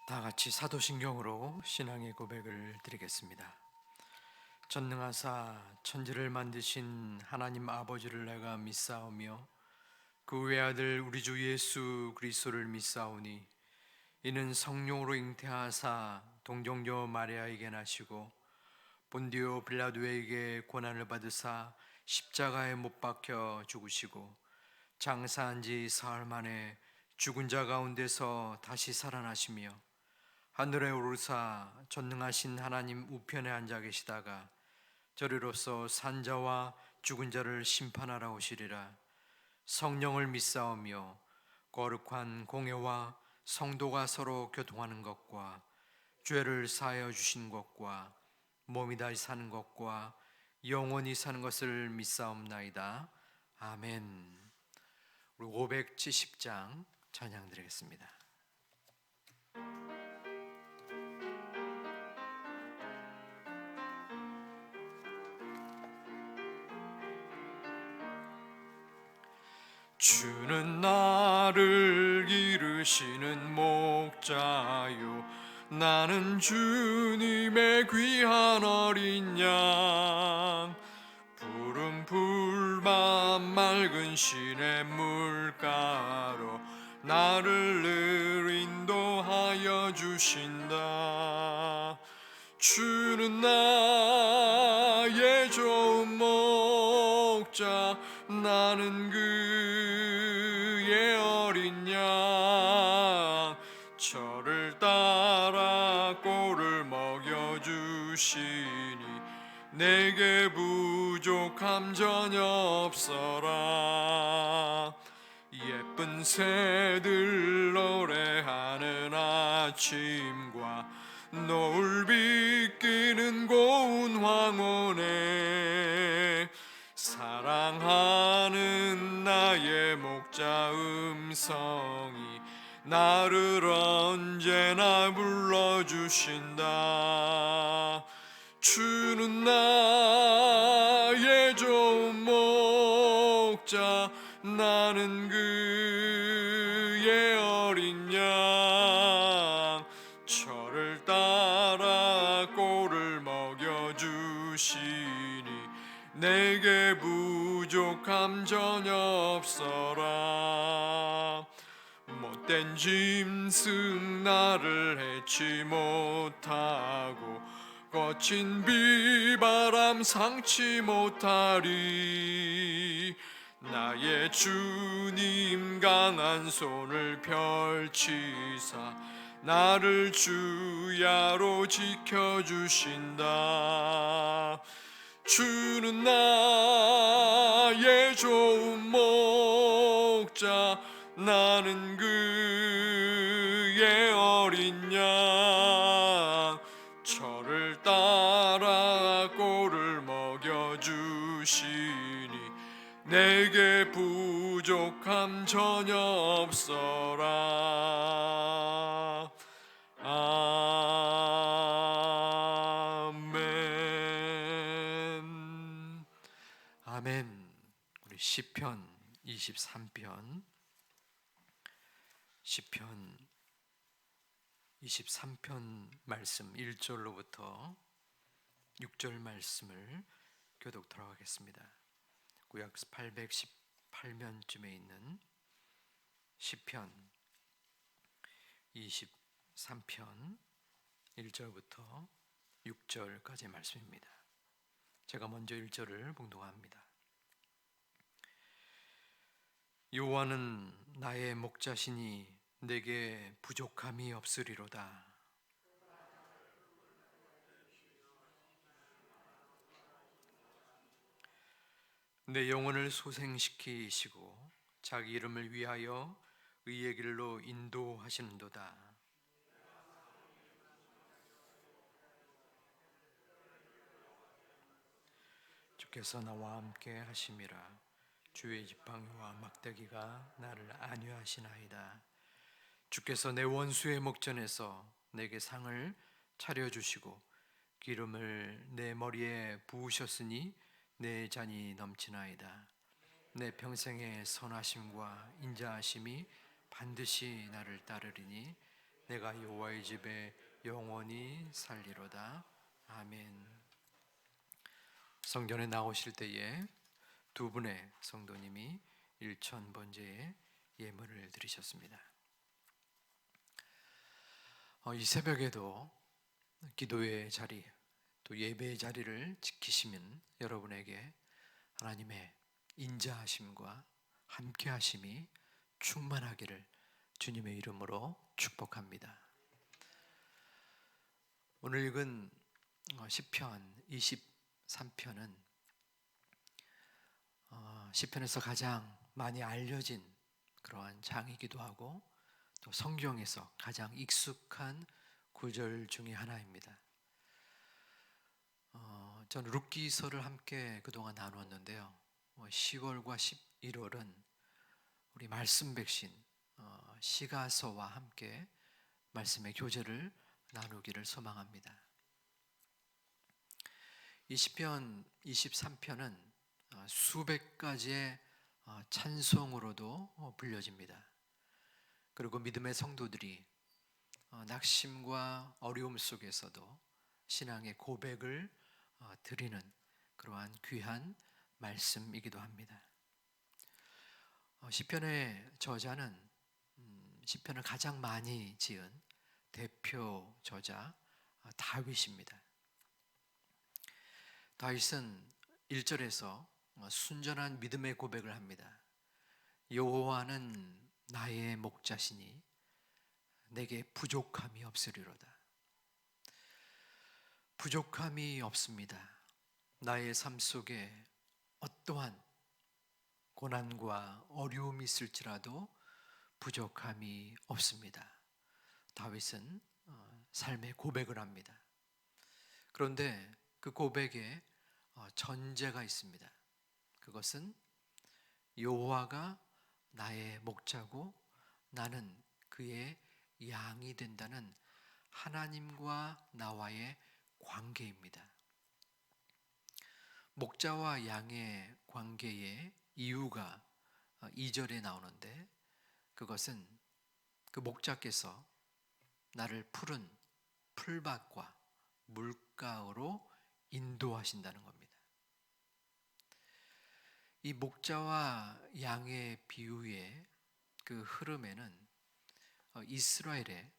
다 같이 사도신경으로 신앙의 고백을 드리겠습니다. 전능하사 천지를 만드신 하나님 아버지를 내가 믿사오며 그 외아들 우리 주 예수 그리스도를 믿사오니 이는 성령으로 잉태하사 동정녀 마리아에게 나시고 본디오 빌라도에게 고난을 받으사 십자가에 못 박혀 죽으시고 장사한 지 사흘 만에 죽은 자 가운데서 다시 살아나시며 하늘에 오르사 전능하신 하나님 우편에 앉아 계시다가 저리로서 산자와 죽은 자를 심판하러 오시리라. 성령을 믿사오며 거룩한 공회와 성도가 서로 교통하는 것과 죄를 사하여 주신 것과 몸이 다시 사는 것과 영원히 사는 것을 믿사옵나이다. 아멘. 우리 570장 찬양 드리겠습니다. 주는 나를 기르시는 목자요, 나는 주님의 귀한 어린 양. 푸른 풀만 맑은 시냇 물가로 나를 늘 인도하여 주신다. 주는 나의 좋은 목자, 나는 그의 어린 양. 저를 따라 꼴을 먹여주시니 내게 부족함 전혀 없어라. 예쁜 새들 노래하는 아침과 노을 비끼는 고운 황혼에 사랑하는 나의 목자 음성이 나를 언제나 불러주신다. 주는 나의 좋은 목자, 나는 그의 어린 양. 저를 따라 꼴을 먹여주시니 내게 부족함 전혀 없어라. 못된 짐승 나를 해치 못하고 거친 비바람 상치 못하리. 나의 주님 강한 손을 펼치사 나를 주야로 지켜주신다. 주는 나의 좋은 목자, 나는 그의 어린 양. 저를 따라 꼴을 먹여주시니 내게 부족함 전혀 없어라. 아멘. 아멘. 우리 시편 23편 23편 말씀 1절로부터 6절 말씀을 교독하도록 하겠습니다. 구약 818면쯤에 있는 시편 23편 1절부터 6절까지의 말씀입니다. 제가 먼저 1절을 봉독합니다. 여호와는 나의 목자시니 내게 부족함이 없으리로다. 내 영혼을 소생시키시고 자기 이름을 위하여 의의 길로 인도하시는도다. 주께서 나와 함께 하심이라. 주의 지팡이와 막대기가 나를 안위하시나이다. 주께서 내 원수의 목전에서 내게 상을 차려주시고 기름을 내 머리에 부으셨으니 내 잔이 넘치나이다. 내 평생의 선하심과 인자하심이 반드시 나를 따르리니 내가 여호와의 집에 영원히 살리로다. 아멘. 성전에 나오실 때에 두 분의 성도님이 일천번제의 예물을 드리셨습니다. 이 새벽에도 기도의 자리, 또 예배의 자리를 지키시면 여러분에게 하나님의 인자하심과 함께하심이 충만하기를 주님의 이름으로 축복합니다. 오늘 읽은 시편 23편은 시편에서 가장 많이 알려진 그러한 장이기도 하고 또 성경에서 가장 익숙한 구절 중에 하나입니다. 저는 룻기서를 함께 그동안 나누었는데요. 10월과 11월은 우리 말씀 백신 시가서와 함께 말씀의 교제를 나누기를 소망합니다. 이 시편 23편은 수백 가지의 찬송으로도 불려집니다. 그리고 믿음의 성도들이 낙심과 어려움 속에서도 신앙의 고백을 드리는 그러한 귀한 말씀이기도 합니다. 시편의 저자는 시편을 가장 많이 지은 대표 저자 다윗입니다. 다윗은 1절에서 순전한 믿음의 고백을 합니다. 여호와는 나의 목자시니 내게 부족함이 없으리로다. 부족함이 없습니다. 나의 삶 속에 어떠한 고난과 어려움이 있을지라도 부족함이 없습니다. 다윗은 삶의 고백을 합니다. 그런데 그 고백에 전제가 있습니다. 그것은 여호와가 나의 목자고 나는 그의 양이 된다는 하나님과 나와의 관계입니다. 목자와 양의 관계의 이유가 2절에 나오는데 그것은 그 목자께서 나를 푸른 풀밭과 물가로 인도하신다는 겁니다. 이 목자와 양의 비유의 그 흐름에는 이스라엘의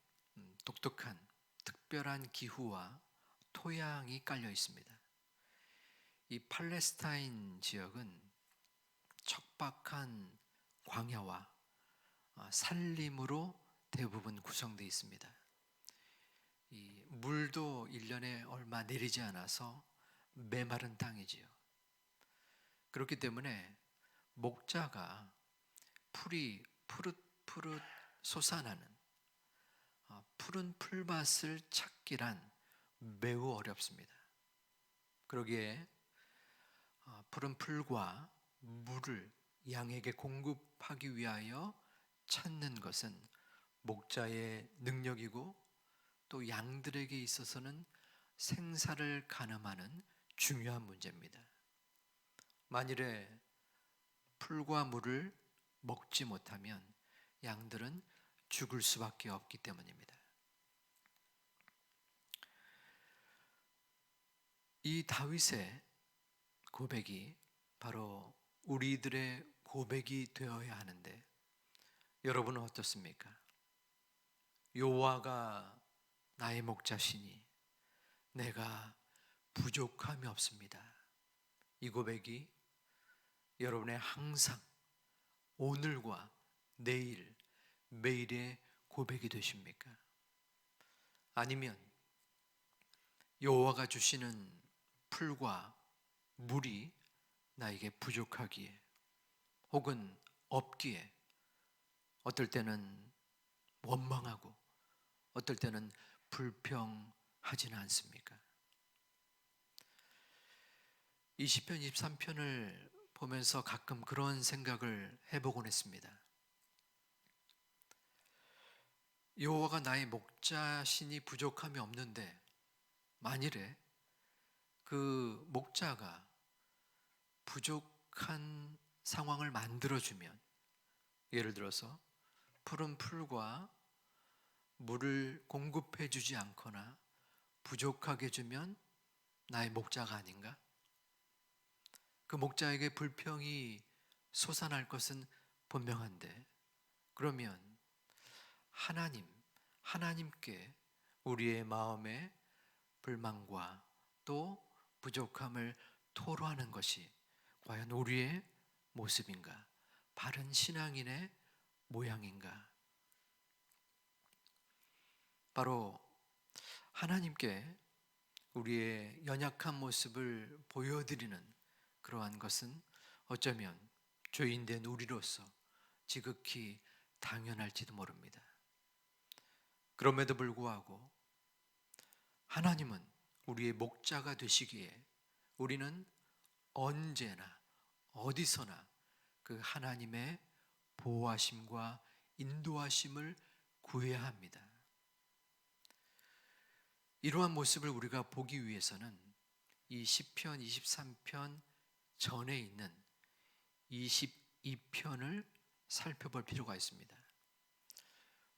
독특한 특별한 기후와 토양이 깔려 있습니다. 이 팔레스타인 지역은 척박한 광야와 산림으로 대부분 구성되어 있습니다. 이 물도 1년에 얼마 내리지 않아서 메마른 땅이지요. 그렇기 때문에 목자가 풀이 푸릇푸릇 솟아나는 푸른 풀밭을 찾기란 매우 어렵습니다. 그러기에 푸른 풀과 물을 양에게 공급하기 위하여 찾는 것은 목자의 능력이고 또 양들에게 있어서는 생사를 가늠하는 중요한 문제입니다. 만일에 풀과 물을 먹지 못하면 양들은 죽을 수밖에 없기 때문입니다. 이 다윗의 고백이 바로 우리들의 고백이 되어야 하는데 여러분은 어떻습니까? 여호와가 나의 목자시니 내가 부족함이 없습니다. 이 고백이 여러분의 항상 오늘과 내일 매일의 고백이 되십니까? 아니면 여호와가 주시는 풀과 물이 나에게 부족하기에 혹은 없기에 어떨 때는 원망하고 어떨 때는 불평하지는 않습니까? 이 시편 23편을 보면서 가끔 그런 생각을 해보곤 했습니다. 여호와가 나의 목자시니 부족함이 없는데 만일에 그 목자가 부족한 상황을 만들어주면 예를 들어서 푸른 풀과 물을 공급해 주지 않거나 부족하게 주면 나의 목자가 아닌가? 그 목자에게 불평이 솟아날 것은 분명한데, 그러면 하나님께 우리의 마음의 불만과 또 부족함을 토로하는 것이 과연 우리의 모습인가? 바른 신앙인의 모양인가? 바로 하나님께 우리의 연약한 모습을 보여드리는 그러한 것은 어쩌면 죄인된 우리로서 지극히 당연할지도 모릅니다. 그럼에도 불구하고 하나님은 우리의 목자가 되시기에 우리는 언제나 어디서나 그 하나님의 보호하심과 인도하심을 구해야 합니다. 이러한 모습을 우리가 보기 위해서는 이 시편 23편 전에 있는 22편을 살펴볼 필요가 있습니다.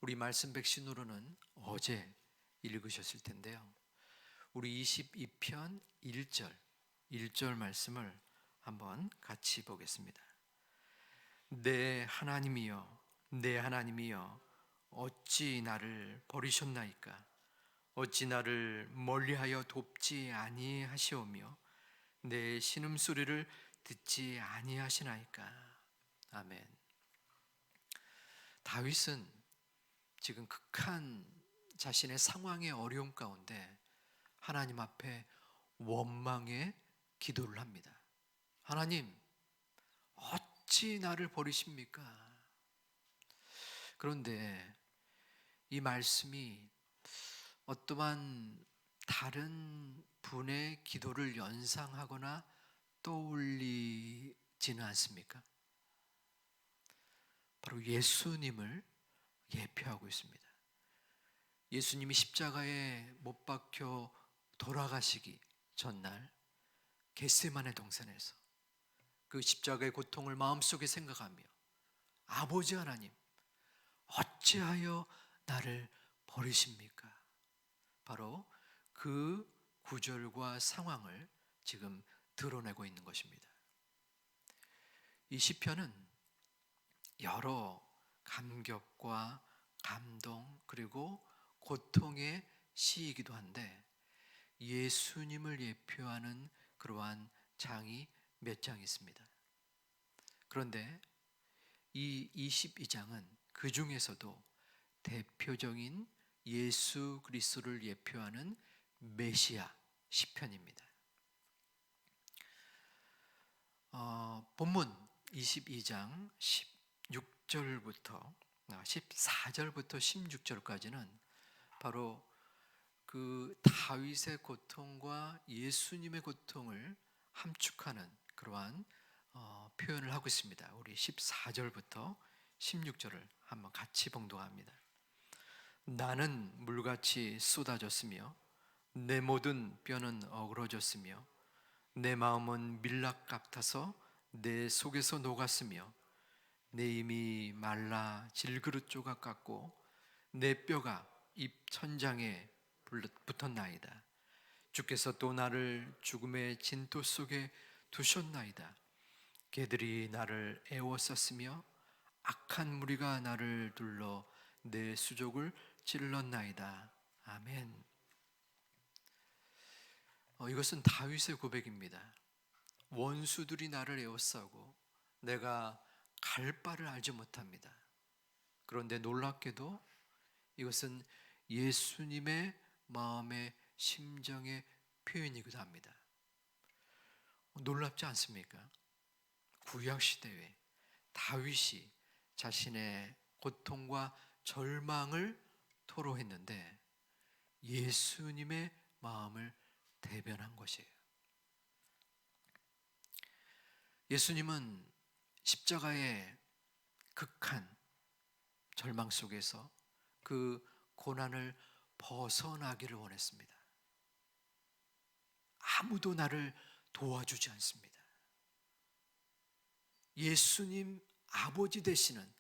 우리 말씀 백신으로는 어제 읽으셨을 텐데요. 우리 22편 1절 말씀을 한번 같이 보겠습니다. 내 하나님이여, 내 하나님이여, 어찌 나를 버리셨나이까? 어찌 나를 멀리하여 돕지 아니하시오며 내 신음소리를 듣지 아니하시나이까? 아멘. 다윗은 지금 극한 자신의 상황의 어려움 가운데 하나님 앞에 원망의 기도를 합니다. 하나님, 어찌 나를 버리십니까? 그런데 이 말씀이 어떠한 다른 분의 기도를 연상하거나 떠올리지는 않습니까? 바로 예수님을 예표하고 있습니다. 예수님이 십자가에 못 박혀 돌아가시기 전날 겟세마네 동산에서 그 십자가의 고통을 마음속에 생각하며 아버지 하나님, 어찌하여 나를 버리십니까? 바로 그 구절과 상황을 지금 드러내고 있는 것입니다. 이 시편은 여러 감격과 감동 그리고 고통의 시이기도 한데 예수님을 예표하는 그러한 장이 몇 장 있습니다. 그런데 이 22장은 그 중에서도 대표적인 예수 그리스도를 예표하는 메시아 시편입니다. 본문 22장 16절부터 14절부터 16절까지는 바로 그 다윗의 고통과 예수님의 고통을 함축하는 그러한 표현을 하고 있습니다. 우리 14절부터 16절을 한번 같이 봉독합니다. 나는 물같이 쏟아졌으며 내 모든 뼈는 어그러졌으며 내 마음은 밀랍 같아서 내 속에서 녹았으며 내 힘이 말라 질그릇 조각 같고 내 뼈가 입 천장에 붙었나이다. 주께서 또 나를 죽음의 진토 속에 두셨나이다. 개들이 나를 애워쌌으며 악한 무리가 나를 둘러 내 수족을 찔렀나이다. 아멘. 이것은 다윗의 고백입니다. 원수들이 나를 에워싸고 내가 갈 바를 알지 못합니다. 그런데 놀랍게도 이것은 예수님의 마음의 심정의 표현이기도 합니다. 놀랍지 않습니까? 구약시대에 다윗이 자신의 고통과 절망을 토로했는데 예수님의 마음을 대변한 것이에요. 예수님은 십자가의 극한 절망 속에서 그 고난을 벗어나기를 원했습니다. 아무도 나를 도와주지 않습니다. 예수님 아버지 되시는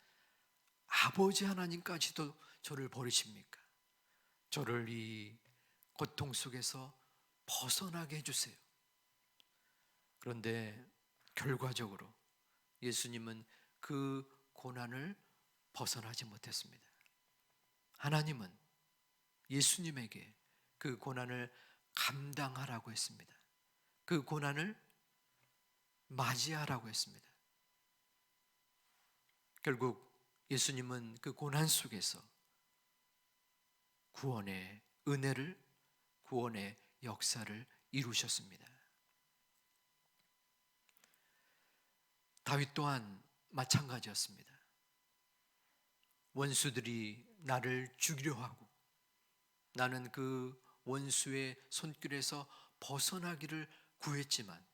아버지 하나님까지도 저를 버리십니까? 저를 이 고통 속에서 벗어나게 해주세요. 그런데 결과적으로 예수님은 그 고난을 벗어나지 못했습니다. 하나님은 예수님에게 그 고난을 감당하라고 했습니다. 그 고난을 맞이하라고 했습니다. 결국 예수님은 그 고난 속에서 구원의 은혜를, 구원의 역사를 이루셨습니다. 다윗 또한 마찬가지였습니다. 원수들이 나를 죽이려 하고 나는 그 원수의 손길에서 벗어나기를 구했지만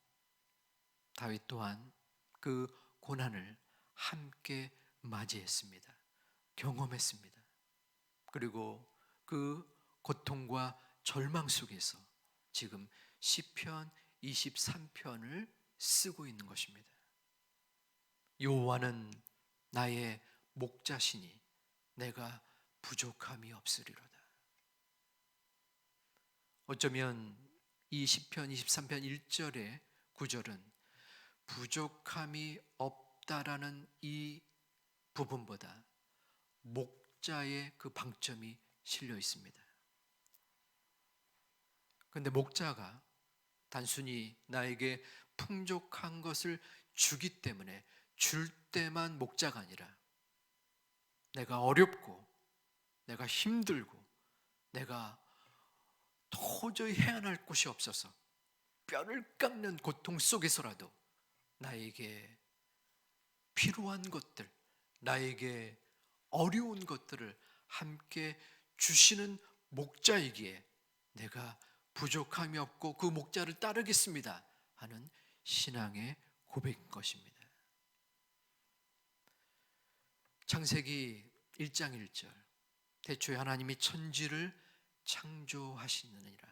다윗 또한 그 고난을 함께 맞이했습니다. 경험했습니다. 그리고 그 고통과 절망 속에서 지금 시편 23편을 쓰고 있는 것입니다. 여호와는 나의 목자시니 내가 부족함이 없으리로다. 어쩌면 이 시편 23편 1절의 9절은 부족함이 없다라는 이 부분보다 목자의 그 방점이 실려 있습니다. 그런데 목자가 단순히 나에게 풍족한 것을 주기 때문에 줄 때만 목자가 아니라 내가 어렵고 내가 힘들고 내가 도저히 헤어날 곳이 없어서 뼈를 깎는 고통 속에서라도 나에게 필요한 것들, 나에게 어려운 것들을 함께 주시는 목자이기에 내가 부족함이 없고 그 목자를 따르겠습니다 하는 신앙의 고백인 것입니다. 창세기 1장 1절 태초에 하나님이 천지를 창조하시느니라.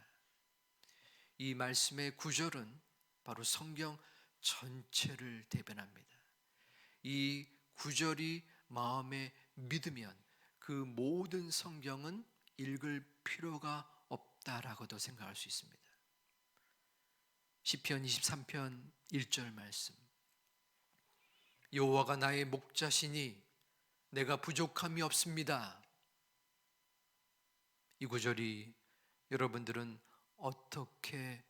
이 말씀의 구절은 바로 성경 전체를 대변합니다. 이 구절이 마음에 믿으면 그 모든 성경은 읽을 필요가 없다라고도 생각할 수 있습니다. 시편 23편 1절 말씀, 여호와가 나의 목자시니 내가 부족함이 없습니다. 이 구절이 여러분들은 어떻게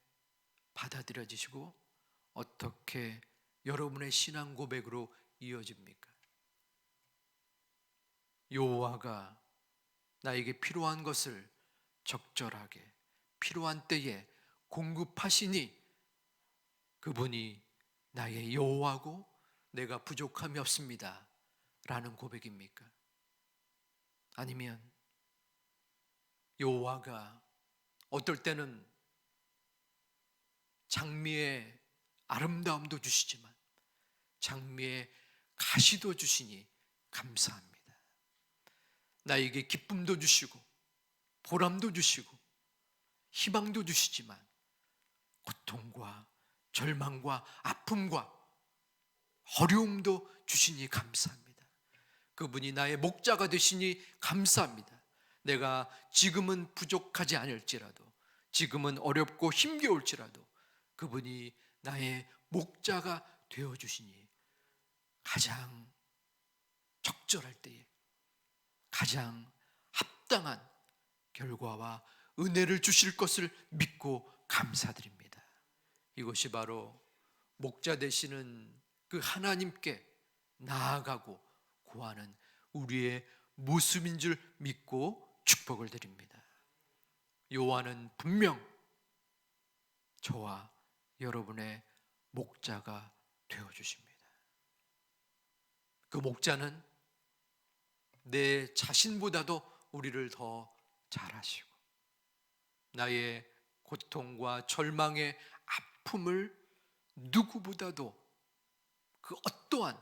받아들여지시고 어떻게 여러분의 신앙 고백으로 이어집니까? 여호와가 나에게 필요한 것을 적절하게 필요한 때에 공급하시니 그분이 나의 여호와고 내가 부족함이 없습니다 라는 고백입니까? 아니면 여호와가 어떨 때는 장미의 아름다움도 주시지만 장미의 가시도 주시니 감사합니다. 나에게 기쁨도 주시고 보람도 주시고 희망도 주시지만 고통과 절망과 아픔과 어려움도 주시니 감사합니다. 그분이 나의 목자가 되시니 감사합니다. 내가 지금은 부족하지 않을지라도 지금은 어렵고 힘겨울지라도 그분이 나의 목자가 되어주시니 가장 적절할 때에 가장 합당한 결과와 은혜를 주실 것을 믿고 감사드립니다. 이것이 바로 목자 되시는 그 하나님께 나아가고 구하는 우리의 모습인 줄 믿고 축복을 드립니다. 여호와는 분명 저와 여러분의 목자가 되어주십니다. 그 목자는 내 자신보다도 우리를 더 잘 아시고 나의 고통과 절망의 아픔을 누구보다도 그 어떠한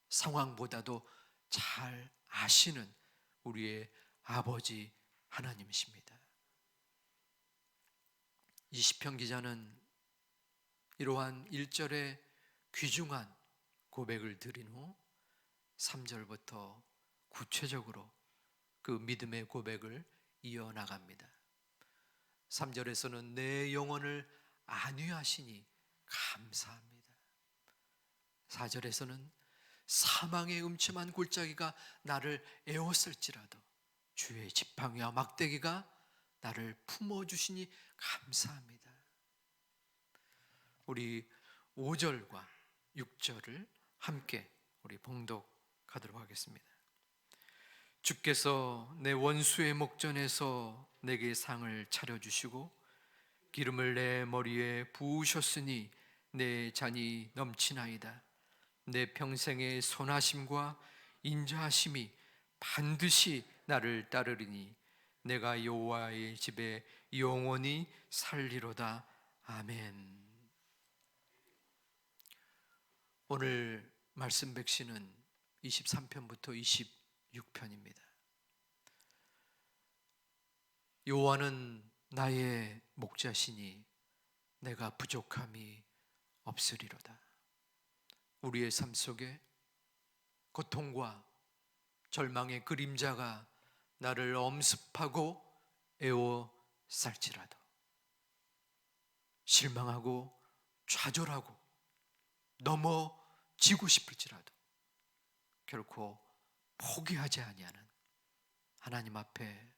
상황보다도 잘 아시는 우리의 아버지 하나님이십니다. 이 시편 기자는 이러한 1절의 귀중한 고백을 드린 후 3절부터 구체적으로 그 믿음의 고백을 이어나갑니다. 3절에서는 내 영혼을 안위하시니 감사합니다. 4절에서는 사망의 음침한 골짜기가 나를 에웠을지라도 주의 지팡이와 막대기가 나를 품어주시니 감사합니다. 우리 5절과 6절을 함께 우리 봉독하도록 하겠습니다. 주께서 내 원수의 목전에서 내게 상을 차려주시고 기름을 내 머리에 부으셨으니 내 잔이 넘치나이다. 내 평생의 선하심과 인자하심이 반드시 나를 따르리니 내가 여호와의 집에 영원히 살리로다. 아멘. 오늘 말씀 백신은 23편부터 26편입니다. 여호와는 나의 목자시니 내가 부족함이 없으리로다. 우리의 삶 속에 고통과 절망의 그림자가 나를 엄습하고 에워쌀지라도, 실망하고 좌절하고 넘어지고 싶을지라도 결코 포기하지 아니하는 하나님 앞에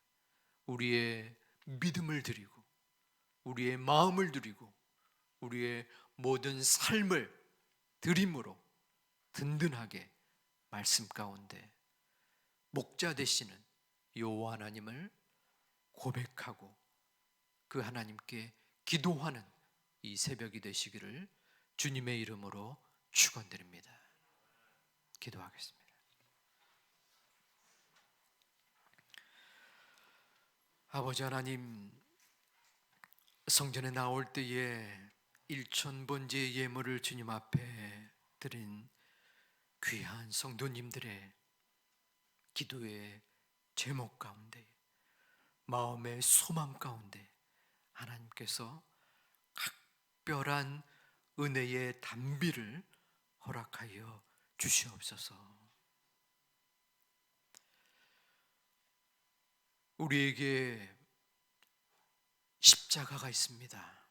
우리의 믿음을 드리고 우리의 마음을 드리고 우리의 모든 삶을 드림으로 든든하게 말씀 가운데 목자 되시는 여호와 하나님을 고백하고 그 하나님께 기도하는 이 새벽이 되시기를 주님의 이름으로 축원드립니다. 기도하겠습니다. 아버지 하나님, 성전에 나올 때에 일천번제의 예물을 주님 앞에 드린 귀한 성도님들의 기도의 제목 가운데, 마음의 소망 가운데 하나님께서 각별한 은혜의 단비를 허락하여 주시옵소서. 우리에게 십자가가 있습니다.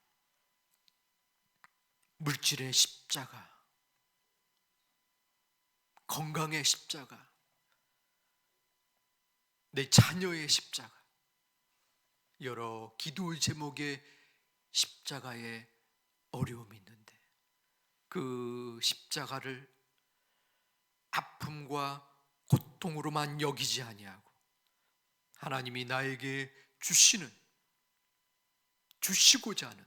물질의 십자가, 건강의 십자가, 내 자녀의 십자가, 여러 기도의 제목의 십자가에 어려움이 있는데 그 십자가를 아픔과 고통으로만 여기지 아니하고 하나님이 나에게 주시고자 하는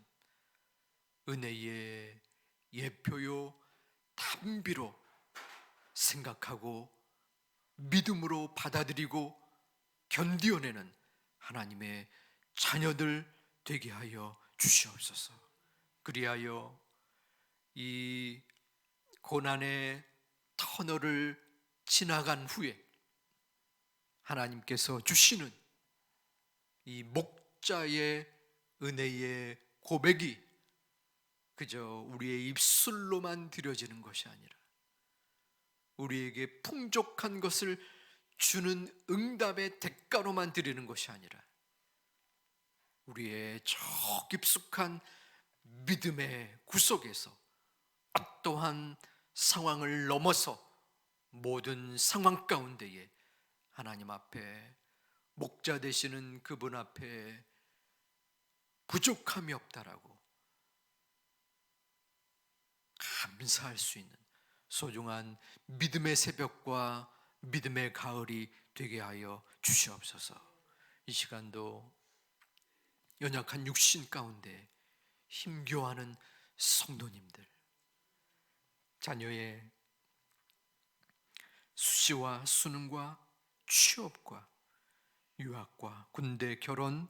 은혜의 예표요 단비로 생각하고 믿음으로 받아들이고 견디어내는 하나님의 자녀들 되게 하여 주시옵소서. 그리하여 이 고난의 터널을 지나간 후에 하나님께서 주시는 이 목자의 은혜의 고백이 그저 우리의 입술로만 드려지는 것이 아니라 우리에게 풍족한 것을 주는 응답의 대가로만 드리는 것이 아니라 우리의 저 깊숙한 믿음의 구석에서 어떠한 상황을 넘어서 모든 상황 가운데에 하나님 앞에 목자 되시는 그분 앞에 부족함이 없다라고 감사할 수 있는 소중한 믿음의 새벽과 믿음의 가을이 되게 하여 주시옵소서. 이 시간도 연약한 육신 가운데 힘겨워하는 성도님들, 자녀의 수시와 수능과 취업과 유학과 군대, 결혼,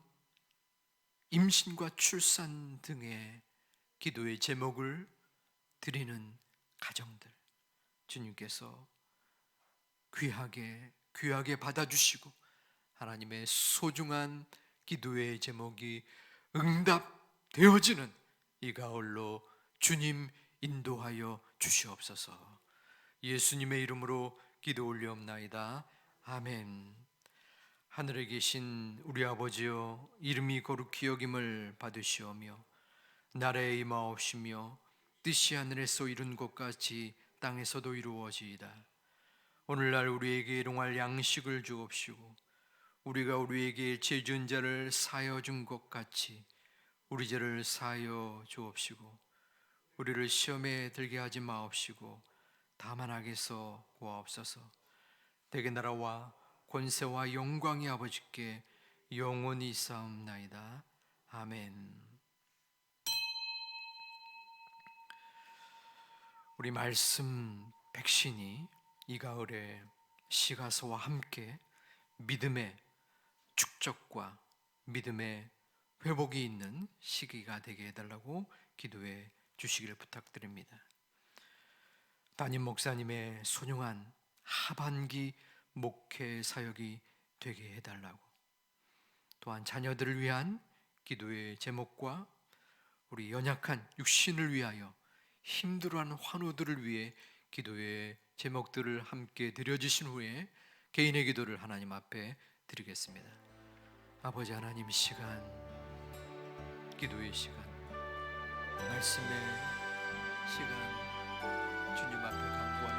임신과 출산 등의 기도의 제목을 드리는 가정들, 주님께서 귀하게 받아주시고 하나님의 소중한 기도의 제목이 응답되어지는 이 가을로 주님 인도하여 주시옵소서. 예수님의 이름으로 기도 올리옵나이다. 아멘. 하늘에 계신 우리 아버지여, 이름이 거룩히 여김을 받으시오며 나라에 임하옵시며 뜻이 하늘에서 이룬 것 같이 땅에서도 이루어지이다. 오늘날 우리에게 일용할 양식을 주옵시고 우리가 우리에게 죄 지은 자를 사하여 준 것 같이 우리 죄를 사하여 주옵시고 우리를 시험에 들게 하지 마옵시고 다만 악에서 구하옵소서. 대개 나라와 권세와 영광이 아버지께 영원히 있사옵나이다. 아멘. 우리 말씀 백신이 이 가을에 시가서와 함께 믿음의 축적과 믿음의 회복이 있는 시기가 되게 해달라고 기도해 주시기를 부탁드립니다. 담임 목사님의 소중한 하반기 목회 사역이 되게 해달라고, 또한 자녀들을 위한 기도의 제목과 우리 연약한 육신을 위하여 힘들어하는 환우들을 위해 기도의 제목들을 함께 드려주신 후에 개인의 기도를 하나님 앞에 드리겠습니다. 아버지 하나님, 시간, 기도의 시간, 말씀의 시간, 주님 앞에 간구하는